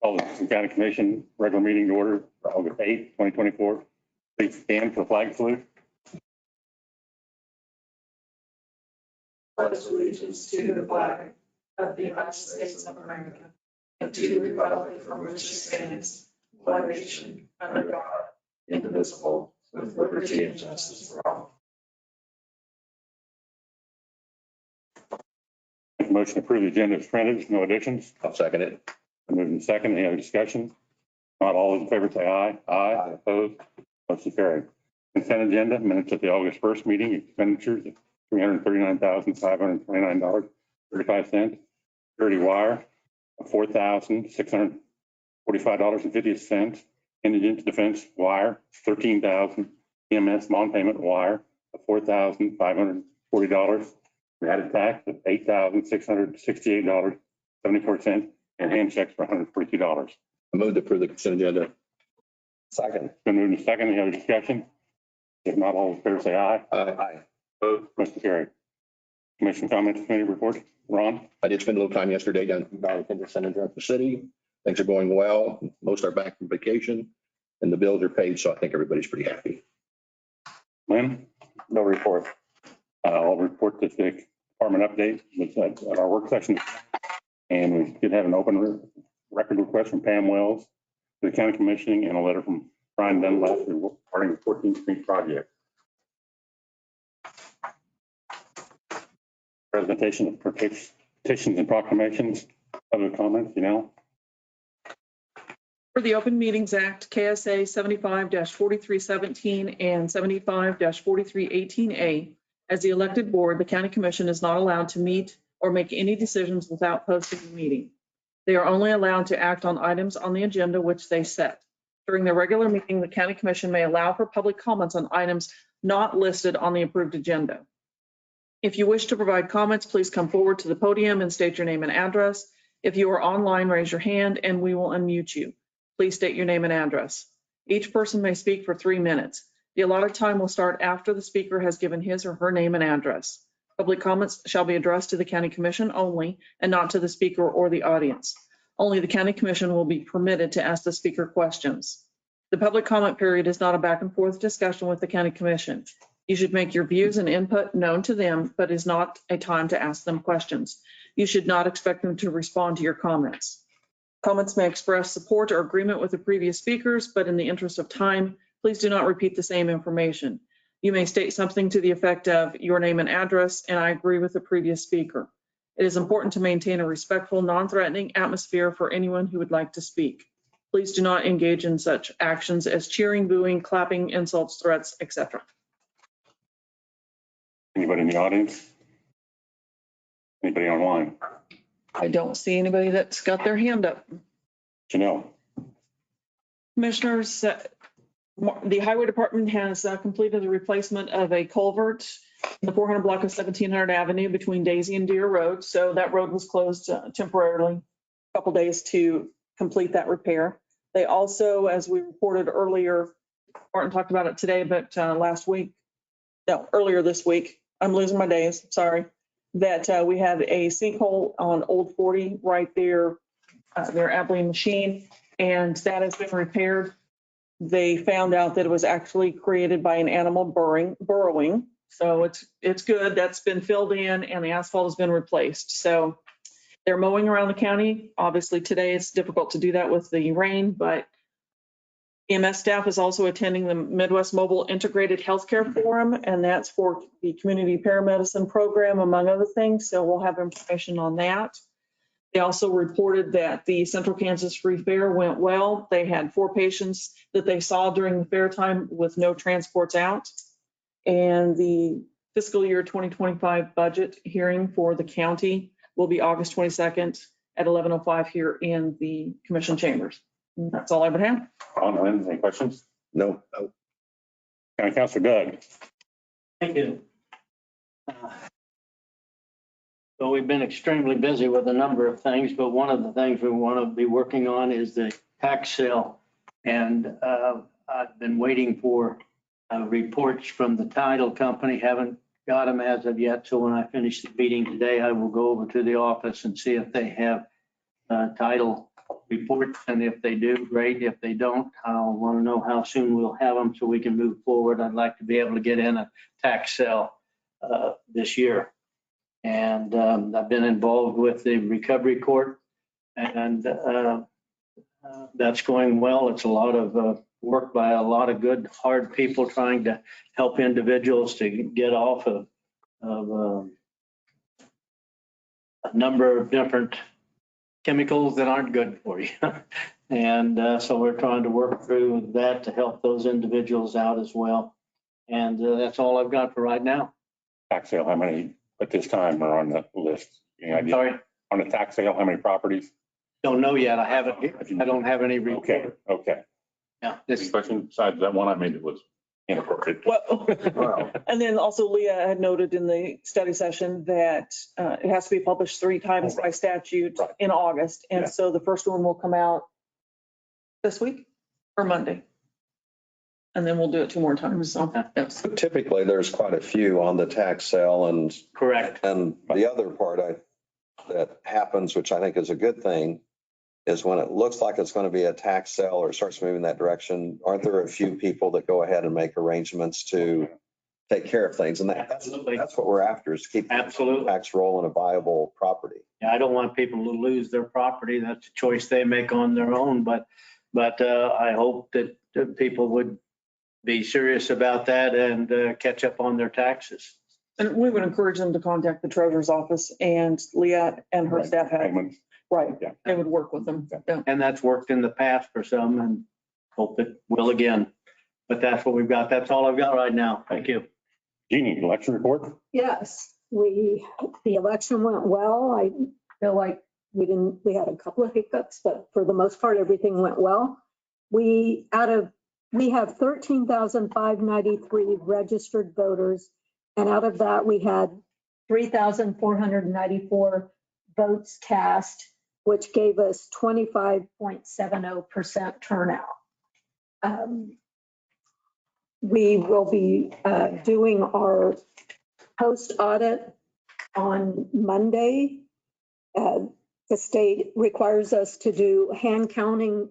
Call the Dickinson County Commission regular meeting to order for August 8th, 2024. Please stand for flag salute. Pledge allegiance to the flag of the United States of America and to the republic for which it stands, one nation, under God, indivisible, with liberty and justice for all. Motion to approve the agenda is printed. No additions. I'll second it. Moved in second. Any other discussion? Not all those in favor say aye. Aye. Opposed? Motion carried. Consent agenda, minutes at the August 1st meeting, expenditures of $339,529.35. Security wire of $4,645.50. Indigent defense wire, $13,000. EMS non-payment wire of $4,540. We added tax of $8,668.74 and hand checks for $142. I move to approve the consent agenda. Second. Been moved in second. Any other discussion? If not, all in favor say aye. Aye. Opposed? Motion carried. Commission comments, committee report. Ron? I did spend a little time yesterday down at the Valley Center Center at the city. Things are going well. Most are back from vacation and the bills are paid. So I think everybody's pretty happy. Lynn? No report. I'll report that the department update was at our work session. And we did have an open record request from Pam Wells to the county commissioning and a letter from Brian Dunlap regarding the 14th Street project. Presentation of petitions and proclamations. Other comments, you know? For the Open Meetings Act, KSA 75-4317 and 75-4318A, as the elected board, the county commission is not allowed to meet or make any decisions without posting the meeting. They are only allowed to act on items on the agenda which they set. During the regular meeting, the county commission may allow for public comments on items not listed on the approved agenda. If you wish to provide comments, please come forward to the podium and state your name and address. If you are online, raise your hand and we will unmute you. Please state your name and address. Each person may speak for 3 minutes. The allotted time will start after the speaker has given his or her name and address. Public comments shall be addressed to the county commission only and not to the speaker or the audience. Only the county commission will be permitted to ask the speaker questions. The public comment period is not a back and forth discussion with the county commission. You should make your views and input known to them, but is not a time to ask them questions. You should not expect them to respond to your comments. Comments may express support or agreement with the previous speakers, but in the interest of time, please do not repeat the same information. You may state something to the effect of your name and address, and I agree with the previous speaker. It is important to maintain a respectful, non-threatening atmosphere for anyone who would like to speak. Please do not engage in such actions as cheering, booing, clapping, insults, threats, etc. Anybody in the audience? Anybody online? I don't see anybody that's got their hand up. Janelle? Commissioners, the highway department has completed the replacement of a culvert in the 400 block of 1700 Avenue between Daisy and Deer Road. So that road was closed temporarily a couple days to complete that repair. They also, as we reported earlier, Martin talked about it today, but earlier this week, I'm losing my days, sorry, that we had a sinkhole on Old 40 right there, their Abilene machine, and that has been repaired. They found out that it was actually created by an animal burrowing. So it's good. That's been filled in and the asphalt has been replaced. So they're mowing around the county. Obviously today it's difficult to do that with the rain, but EMS staff is also attending the Midwest Mobile Integrated Healthcare Forum, and that's for the community paramedicine program, among other things. So we'll have information on that. They also reported that the Central Kansas Free Fair went well. They had 4 patients that they saw during the fair time with no transports out. And the fiscal year 2025 budget hearing for the county will be August 22nd at 11:05 here in the commission chambers. And that's all I would have. Lynn, any questions? No. County Councilor Doug? Thank you. So we've been extremely busy with a number of things, but one of the things we want to be working on is the tax sale. And I've been waiting for reports from the title company, haven't got them as of yet. So when I finish the meeting today, I will go over to the office and see if they have title reports, and if they do, great. If they don't, I'll want to know how soon we'll have them so we can move forward. I'd like to be able to get in a tax sale this year. And I've been involved with the recovery court, and that's going well. It's a lot of work by a lot of good, hard people trying to help individuals to get off of a number of different chemicals that aren't good for you. And so we're trying to work through that to help those individuals out as well. And that's all I've got for right now. Tax sale, how many at this time are on the list? Any idea? Sorry, On the tax sale, how many properties? don't know yet. I don't have any report. Okay. Yeah, This this, question besides that one I made, it was inappropriate. Well, and then also Leah had noted in the study session that it has to be published 3 times by statute Right. in August. And Yeah. so the first one will come out this week or Monday. And then we'll do it 2 more times. So, yes. Typically, there's quite a few on the tax sale correct. and the other part that happens, which I think is a good thing, is when it looks like it's going to be a tax sale or starts moving that direction, aren't there a few people that go ahead and make arrangements to take care of things? And Absolutely. that's what we're after, is keep the Absolutely. tax roll in a viable property. Yeah, I don't want people to lose their property. That's a choice they make on their own. But I hope that people would be serious about that and catch up on their taxes. And we would encourage them to contact the treasurer's office, and Leah and her staff had, Payments. right, Yeah. they would work with them. Yeah. And that's worked in the past for some, and hope it will again. But that's what we've got. That's all I've got right now. Thank you. Jeannie, election report? Yes, the election went well. I feel like we had a couple of hiccups, but for the most part, everything went well. We have 13,593 registered voters, and out of that, we had 3,494 votes cast, which gave us 25.70% turnout. We will be doing our post audit on Monday. The state requires us to do hand counting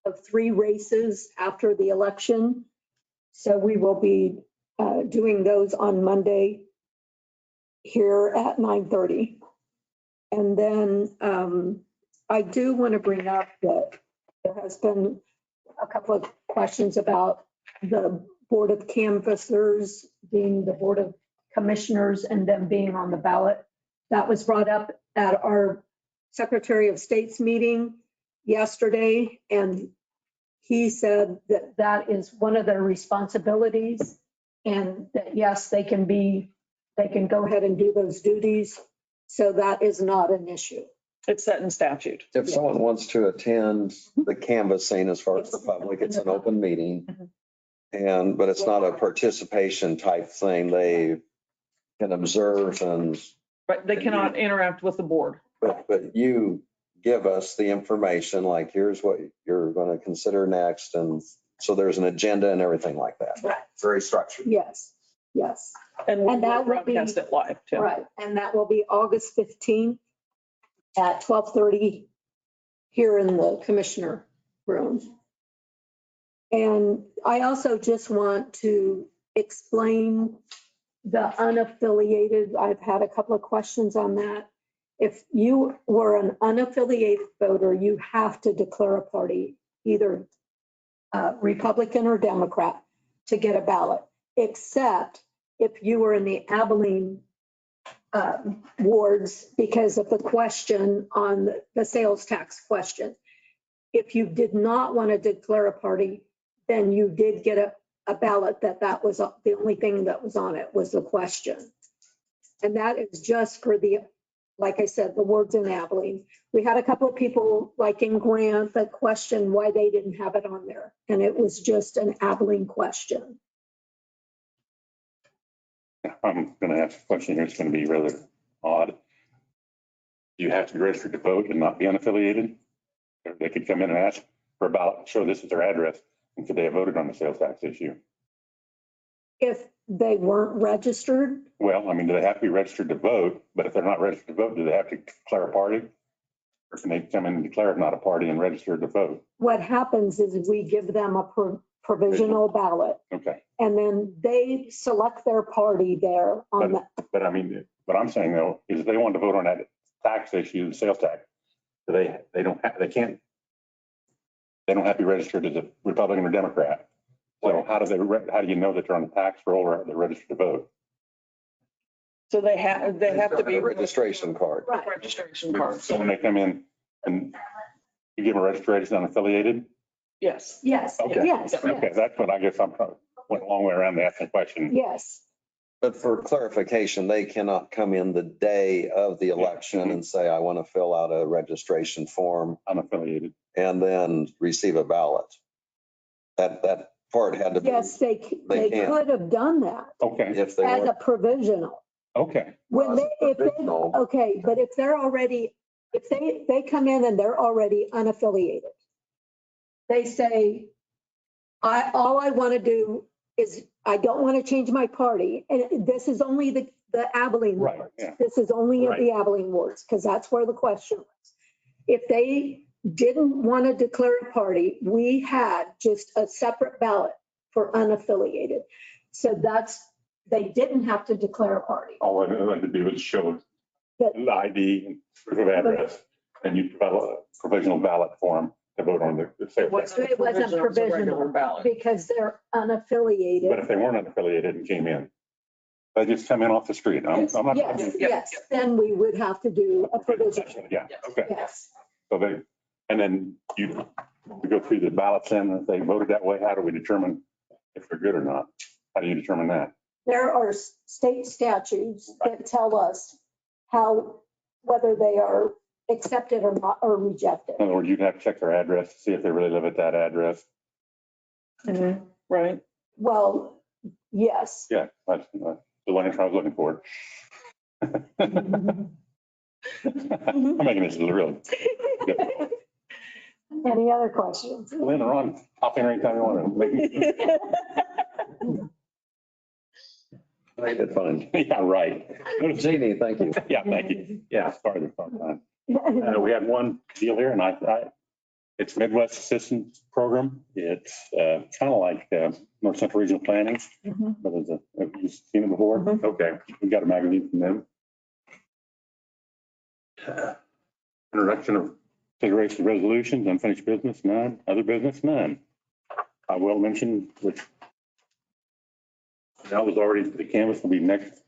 of 3 races after the election. So we will be doing those on Monday here at 9:30. And then I do want to bring up that there has been a couple of questions about the Board of Canvassers being the Board of Commissioners and them being on the ballot. That was brought up at our Secretary of State's meeting yesterday, and he said that that is one of their responsibilities, and that yes, they can go ahead and do those duties. So that is not an issue. It's set in statute. If someone wants to attend the canvassing as far as the public, it's an open meeting. But it's not a participation type thing. They can observe But they cannot interact with the board. but you give us the information, like here's what you're going to consider next. And so there's an agenda and everything like that. Right. Very structured. Yes, yes. And we'll that will be- broadcast it live too. Right, and that will be August 15th at 12:30 here in the Commissioner room. And I also just want to explain the unaffiliated. I've had a couple of questions on that. If you were an unaffiliated voter, you have to declare a party, either Republican or Democrat, to get a ballot, except if you were in the Abilene wards because of the question on the sales tax question. If you did not want to declare a party, then you did get a ballot that was the only thing that was on it was the question. And that is just for like I said, the wards in Abilene. We had a couple of people like in Grant that questioned why they didn't have it on there. And it was just an Abilene question. I'm going to ask a question here. It's going to be rather odd. You have to be registered to vote and not be unaffiliated? Or they could come in and ask for a ballot, show this is their address, and could they have voted on the sales tax issue? If they weren't registered, Well, I mean, do they have to be registered to vote? But if they're not registered to vote, do they have to declare a party? Or can they come in and declare it not a party and register to vote? What happens is we give them a provisional ballot Okay, and then they select their party there on the, but I mean, what I'm saying though, is if they want to vote on that tax issue, the sales tax, they don't have, they don't have to be registered as a Republican or Democrat. So how do you know that they're on the tax roll or they're registered to vote? So they have to be A registration card. right. registration cards. So when they come in and you give them a registration unaffiliated? Yes. Yes, Okay. yes, Okay, that's what I guess went a long way around to asking the question. yes. But for clarification, they cannot come in the day of the election and say, I want to fill out a registration form Unaffiliated. and then receive a ballot. That part had to be, Yes, they can. could have done that Okay, if they as a want. provisional. okay. When they, if they, Provisional. okay, but if they're already, if they come in and they're already unaffiliated, they say, all I want to do is, I don't want to change my party. And this is only the Abilene Right, wards. yeah. This is only at the Abilene wards, because that's where the question was. If they didn't want to declare a party, we had just a separate ballot for unaffiliated. So they didn't have to declare a party. All I had to do was show But- the ID and proof of address, and you develop a provisional ballot form to vote on the sales tax. It wasn't It's a regular provisional ballot. because they're But unaffiliated. if they weren't unaffiliated and came in, they just come in off the street. I'm not. Yes, then we would have to do a provisional. Yeah, okay. Yes. So and then you go through the ballots and if they voted that way, how do we determine if they're good or not? How do you determine that? There are state statutes that tell us whether they are accepted or not, or rejected. In other words, you'd have to check their address to see if they really live at that address. Right. Well, yes. Yeah, that's the one I was looking for. I'm making this really. Any other questions? Lynn or on, hop in anytime you want to. Make it fun. Yeah, right. Jeannie, thank you. Yeah, thank you. Yeah, sorry the fun time. We had one deal here and it's Midwest Assistance Program. It's kind of like North Central Regional Planning. Mhm. But have you seen it before? Mhm. Okay, we got a magazine from them. Introduction of consideration of resolutions, unfinished business, none. Other business, none. I will mention, which that was already, the canvas will be next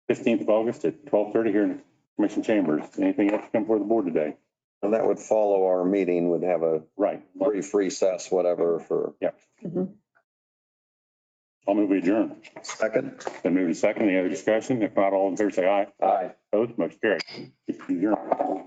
15th of August at 12:30 here in Commission Chambers. Anything else to come before the board today? And that would follow our meeting, would have a Right. brief recess, whatever for I'll move we adjourn. second. Then move to second. Any other discussion? If not, all in favor, say aye. Aye. Opposed, motion carried. Adjourn.